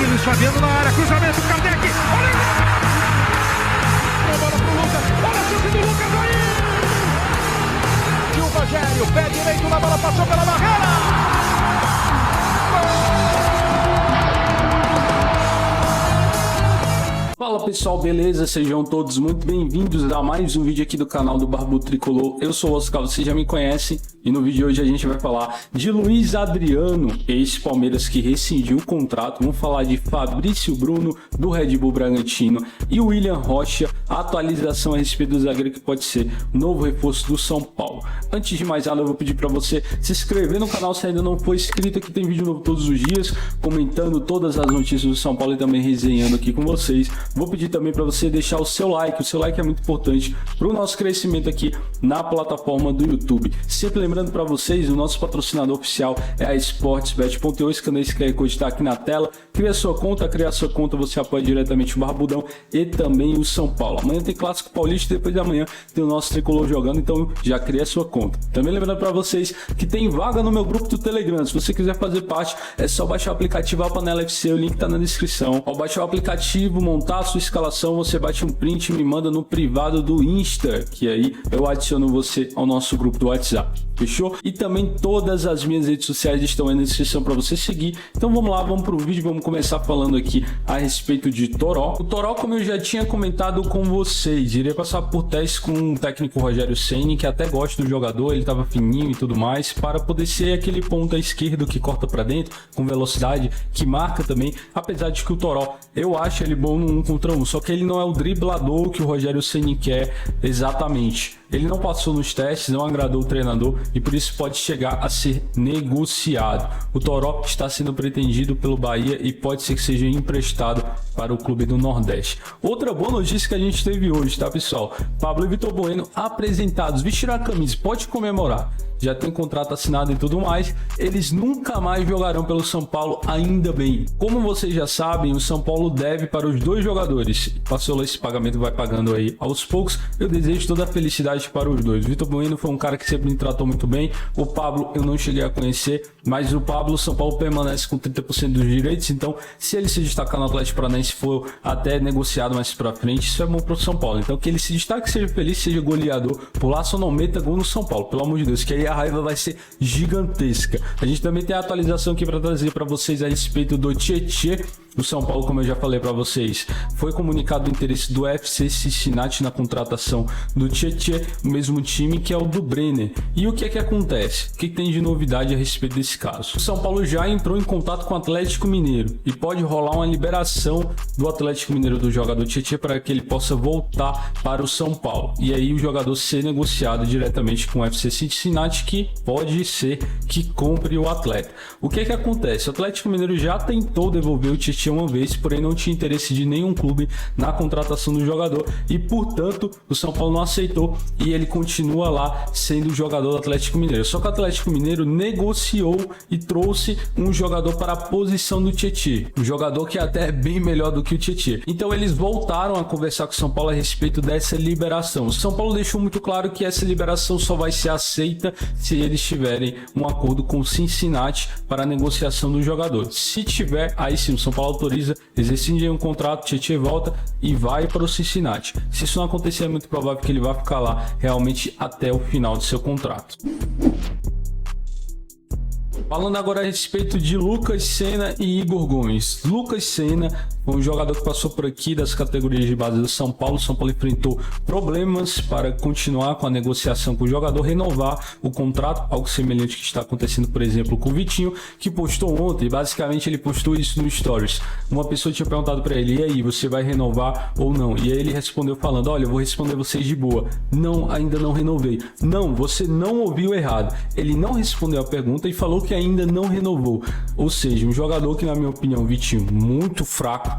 aqui, Luiz Fabiano na área, cruzamento, Kardec, olha a bola pro Lucas, olha a chute do Lucas aí! E o Rogério, pé direito na bola, passou pela barreira! Fala pessoal, beleza? Sejam todos muito bem-vindos a mais um vídeo aqui do canal do Barbudo Tricolor. Eu sou o Oscar, vocês já me conhecem e no vídeo de hoje a gente vai falar de Luiz Adriano, ex-Palmeiras que rescindiu o contrato. Vamos falar de Fabrício Bruno do Red Bull Bragantino e William Rocha, a atualização a respeito do zagueiro que pode ser o novo reforço do São Paulo. Antes de mais nada, eu vou pedir para você se inscrever no canal se ainda não for inscrito. Aqui tem vídeo novo todos os dias, comentando todas as notícias do São Paulo e também resenhando aqui com vocês. Vou pedir também para você deixar o seu like é muito importante para o nosso crescimento aqui na plataforma do YouTube. Sempre lembrando para vocês, o nosso patrocinador oficial é a Sportsbet.io, esse canal QR Code está aqui na tela. Criar sua conta você apoia diretamente o Barbudão e também o São Paulo. Amanhã tem Clássico Paulista e depois de amanhã tem o nosso Tricolor jogando, então já cria sua conta. Também lembrando para vocês que tem vaga no meu grupo do Telegram. Se você quiser fazer parte, é só baixar o aplicativo A Panela FC, o link está na descrição. Ao baixar o aplicativo, montar a sua escalação, você bate um print e me manda no privado do Insta, que aí eu adiciono você ao nosso grupo do WhatsApp. Fechou? E também todas as minhas redes sociais estão aí na descrição para você seguir. Então vamos lá, vamos pro vídeo, vamos começar falando aqui a respeito de Toró. O Toró, como eu já tinha comentado com vocês, iria passar por teste com o técnico Rogério Ceni, que até gosta do jogador, ele estava fininho e tudo mais, para poder ser aquele ponta esquerdo que corta para dentro, com velocidade, que marca também, apesar de que o Toró, eu acho ele bom no 1 contra 1, só que ele não é o driblador que o Rogério Ceni quer exatamente. Ele não passou nos testes, não agradou o treinador e por isso pode chegar a ser negociado. O Toró está sendo pretendido pelo Bahia e pode ser que seja emprestado para o clube do Nordeste. Outra boa notícia que a gente teve hoje, tá pessoal? Pablo e Vitor Bueno apresentados, vestiram a camisa, pode comemorar. Já tem contrato assinado e tudo mais, eles nunca mais jogarão pelo São Paulo, ainda bem. Como vocês já sabem, o São Paulo deve para os dois jogadores. Passou lá esse pagamento, vai pagando aí aos poucos. Eu desejo toda a felicidade para os dois. Vitor Bueno foi um cara que sempre me tratou muito bem. O Pablo eu não cheguei a conhecer, mas o Pablo, o São Paulo permanece com 30% dos direitos, então se ele se destacar no Atlético Paranaense, for até negociado mais para frente, isso é bom para o São Paulo. Então que ele se destaque, seja feliz, seja goleador, por lá só não meta gol no São Paulo, pelo amor de Deus, que aí a raiva vai ser gigantesca. A gente também tem a atualização aqui para trazer para vocês a respeito do Tietê. O São Paulo, como eu já falei para vocês, foi comunicado o interesse do FC Cincinnati na contratação do Tietê, o mesmo time que é o do Brenner. E o que é que acontece? O que tem de novidade a respeito desse caso? O São Paulo já entrou em contato com o Atlético Mineiro e pode rolar uma liberação do Atlético Mineiro do jogador Tietê para que ele possa voltar para o São Paulo. E aí o jogador ser negociado diretamente com o FC Cincinnati, que pode ser que compre o atleta. O que é que acontece? O Atlético Mineiro já tentou devolver o Tietê uma vez, porém não tinha interesse de nenhum clube na contratação do jogador e, portanto, o São Paulo não aceitou e ele continua lá sendo o jogador do Atlético Mineiro. Só que o Atlético Mineiro negociou e trouxe um jogador para a posição do Tietê, um jogador que até é bem melhor do que o Tietê. Então eles voltaram a conversar com o São Paulo a respeito dessa liberação. O São Paulo deixou muito claro que essa liberação só vai ser aceita se eles tiverem um acordo com o Cincinnati para a negociação do jogador. Se tiver, aí sim o São Paulo autoriza, eles rescindem um contrato, Tietê volta e vai para o Cincinnati. Se isso não acontecer, é muito provável que ele vá ficar lá realmente até o final do seu contrato. Falando agora a respeito de Lucas Senna e Igor Gomes. Lucas Senna foi um jogador que passou por aqui das categorias de base do São Paulo. O São Paulo enfrentou problemas para continuar com a negociação com o jogador, renovar o contrato, algo semelhante que está acontecendo, por exemplo, com o Vitinho, que postou ontem. Basicamente ele postou isso no Stories. Uma pessoa tinha perguntado para ele, e aí, você vai renovar ou não? E aí ele respondeu falando, olha, eu vou responder vocês de boa. Não, ainda não renovei. Não, você não ouviu errado. Ele não respondeu a pergunta e falou que ainda não renovou. Ou seja, um jogador que, na minha opinião, Vitinho, muito fraco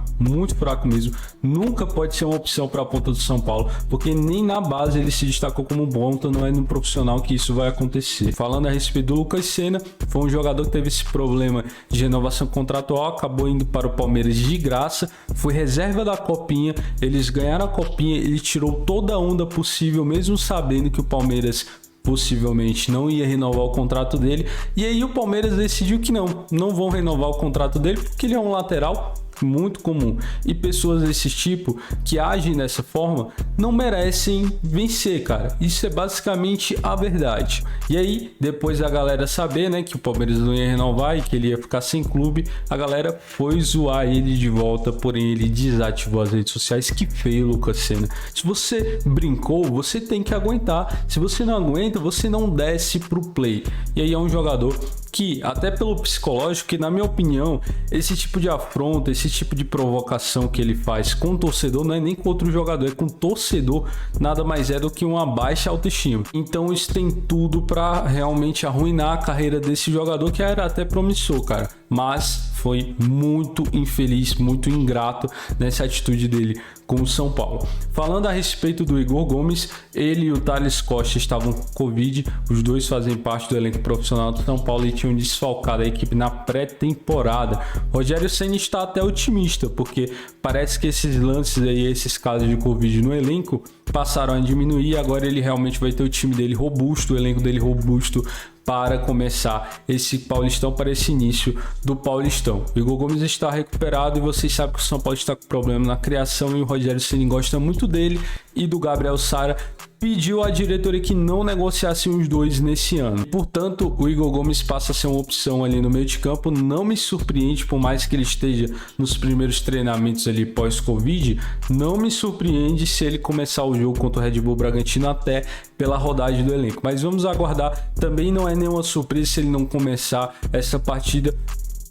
mesmo, nunca pode ser uma opção para a ponta do São Paulo, porque nem na base ele se destacou como ponta, não é no profissional que isso vai acontecer. Falando a respeito do Lucas Senna, foi um jogador que teve esse problema de renovação contratual, acabou indo para o Palmeiras de graça, foi reserva da Copinha, eles ganharam a Copinha, ele tirou toda a onda possível, mesmo sabendo que o Palmeiras possivelmente não ia renovar o contrato dele, e aí o Palmeiras decidiu que não vão renovar o contrato dele, porque ele é um lateral, muito comum. E pessoas desse tipo que agem dessa forma não merecem vencer, cara. Isso é basicamente a verdade. E aí, depois da galera saber, né, que o Palmeiras não ia renovar e que ele ia ficar sem clube, a galera foi zoar ele de volta, porém ele desativou as redes sociais. Que feio, Lucas Senna. Se você brincou, você tem que aguentar. Se você não aguenta, você não desce pro play. E aí é um jogador que, até pelo psicológico, que na minha opinião, esse tipo de afronta, esse tipo de provocação que ele faz com o torcedor, não é nem com outro jogador, é com o torcedor, nada mais é do que uma baixa autoestima. Então isso tem tudo para realmente arruinar a carreira desse jogador, que era até promissor, cara. Mas foi muito infeliz, muito ingrato nessa atitude dele com o São Paulo. Falando a respeito do Igor Gomes, ele e o Thales Costa estavam com Covid, os dois fazem parte do elenco profissional do São Paulo e tinham desfalcado a equipe na pré-temporada. Rogério Ceni está até otimista, porque parece que esses lances aí, esses casos de Covid no elenco, passaram a diminuir e agora ele realmente vai ter o time dele robusto, o elenco dele robusto, para começar esse Paulistão, para esse início do Paulistão. O Igor Gomes está recuperado e vocês sabem que o São Paulo está com problema na criação e o Rogério Ceni gosta muito dele e do Gabriel Sara. Pediu à diretoria que não negociasse os dois nesse ano. Portanto, o Igor Gomes passa a ser uma opção ali no meio de campo. Não me surpreende, por mais que ele esteja nos primeiros treinamentos ali pós-Covid, não me surpreende se ele começar o jogo contra o Red Bull Bragantino até pela rodagem do elenco. Mas vamos aguardar. Também não é nenhuma surpresa se ele não começar essa partida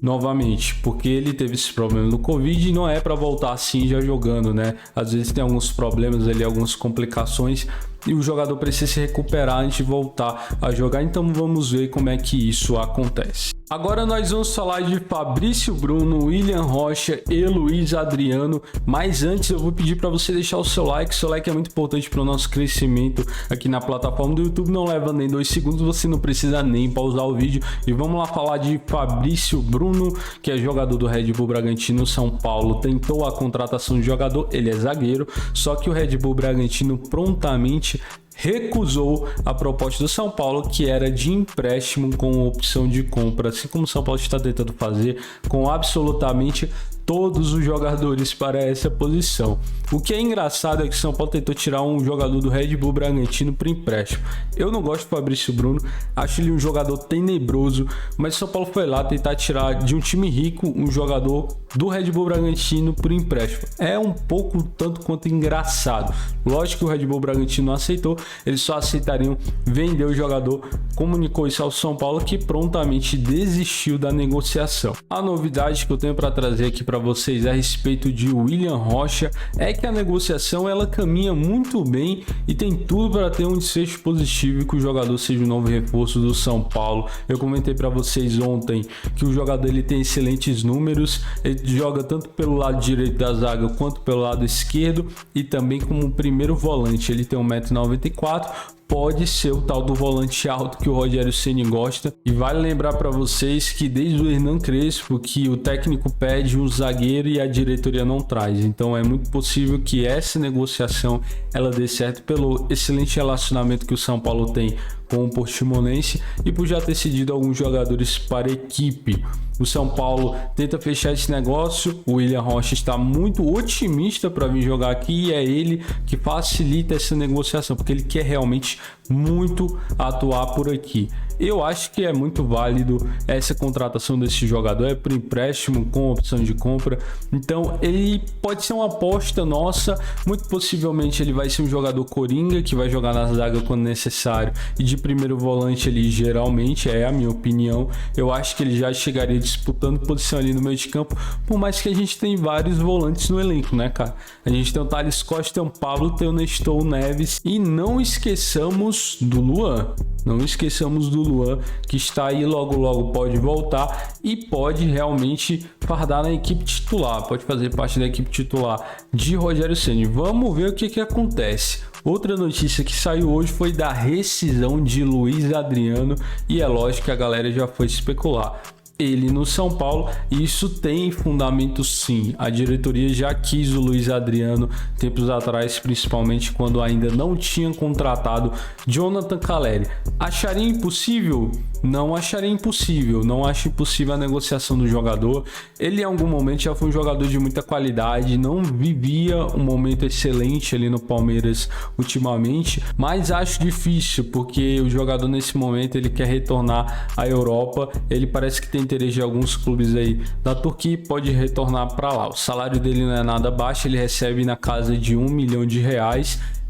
novamente, porque ele teve esse problema do Covid e não é para voltar assim já jogando, né? Às vezes tem alguns problemas ali, algumas complicações e o jogador precisa se recuperar antes de voltar a jogar, então vamos ver como é que isso acontece. Agora nós vamos falar de Fabrício Bruno, William Rocha e Luiz Adriano, mas antes eu vou pedir para você deixar o seu like é muito importante para o nosso crescimento aqui na plataforma do YouTube, não leva nem 2 segundos, você não precisa nem pausar o vídeo. E vamos lá falar de Fabrício Bruno, que é jogador do Red Bull Bragantino. São Paulo tentou a contratação de jogador, ele é zagueiro, só que o Red Bull Bragantino prontamente recusou a proposta do São Paulo, que era de empréstimo com opção de compra, assim como o São Paulo está tentando fazer com absolutamente todos os jogadores para essa posição. O que é engraçado é que o São Paulo tentou tirar um jogador do Red Bull Bragantino por empréstimo. Eu não gosto do Fabrício Bruno, acho ele um jogador tenebroso, mas o São Paulo foi lá tentar tirar de um time rico um jogador do Red Bull Bragantino por empréstimo. É um pouco tanto quanto engraçado. Lógico que o Red Bull Bragantino não aceitou, eles só aceitariam vender o jogador. Comunicou isso ao São Paulo, que prontamente desistiu da negociação. A novidade que eu tenho para trazer aqui para vocês a respeito de William Rocha é que a negociação ela caminha muito bem e tem tudo para ter um desfecho positivo e que o jogador seja o novo reforço do São Paulo. Eu comentei para vocês ontem que o jogador ele tem excelentes números, ele joga tanto pelo lado direito da zaga quanto pelo lado esquerdo e também como primeiro volante. Ele tem 1,94 m, pode ser o tal do volante alto que o Rogério Ceni gosta. E vale lembrar para vocês que desde o Hernan Crespo que o técnico pede um zagueiro e a diretoria não traz. Então é muito possível que essa negociação ela dê certo pelo excelente relacionamento que o São Paulo tem com o Portimonense e por já ter cedido alguns jogadores para a equipe. O São Paulo tenta fechar esse negócio, o William Rocha está muito otimista para vir jogar aqui e é ele que facilita essa negociação, porque ele quer realmente muito atuar por aqui. Eu acho que é muito válido essa contratação desse jogador, é por empréstimo com opção de compra, então ele pode ser uma aposta nossa. Muito possivelmente ele vai ser um jogador coringa que vai jogar na zaga quando necessário e de primeiro volante ali geralmente, é a minha opinião. Eu acho que ele já chegaria disputando posição ali no meio de campo, por mais que a gente tem vários volantes no elenco, né, cara? A gente tem o Thales Costa, tem o Pablo, tem o Nestor Neves e não esqueçamos do Luan. Não esqueçamos do Luan, que está aí, logo pode voltar e pode realmente fardar na equipe titular, pode fazer parte da equipe titular de Rogério Ceni. Vamos ver o que acontece. Outra notícia que saiu hoje foi da rescisão de Luiz Adriano e é lógico que a galera já foi especular. ele no São Paulo, e isso tem fundamento sim. A diretoria já quis o Luiz Adriano tempos atrás, principalmente quando ainda não tinha contratado Jonathan Calleri. Acharia impossível? Não acharia impossível, não acho impossível a negociação do jogador. Ele em algum momento já foi um jogador de muita qualidade, não vivia um momento excelente ali no Palmeiras ultimamente, mas acho difícil, porque o jogador nesse momento ele quer retornar à Europa, ele parece que tem interesse de alguns clubes aí da Turquia, pode retornar para lá. O salário dele não é nada baixo, ele recebe na casa de R$1 milhão.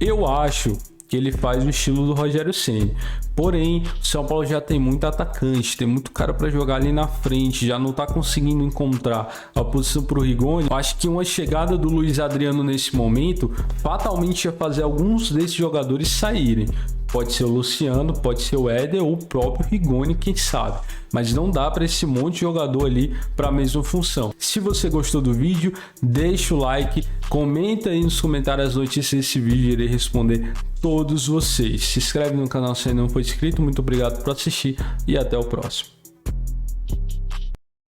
Eu acho que ele faz o estilo do Rogério Ceni. Porém, o São Paulo já tem muito atacante, tem muito cara para jogar ali na frente, já não tá conseguindo encontrar a posição pro Rigoni. Acho que uma chegada do Luiz Adriano nesse momento fatalmente ia fazer alguns desses jogadores saírem. Pode ser o Luciano, pode ser o Éder ou o próprio Rigoni, quem sabe. Mas não dá para esse monte de jogador ali para a mesma função. Se você gostou do vídeo, deixa o like, comenta aí nos comentários as notícias desse vídeo, irei responder todos vocês. Se inscreve no canal se ainda não for inscrito, muito obrigado por assistir e até o próximo.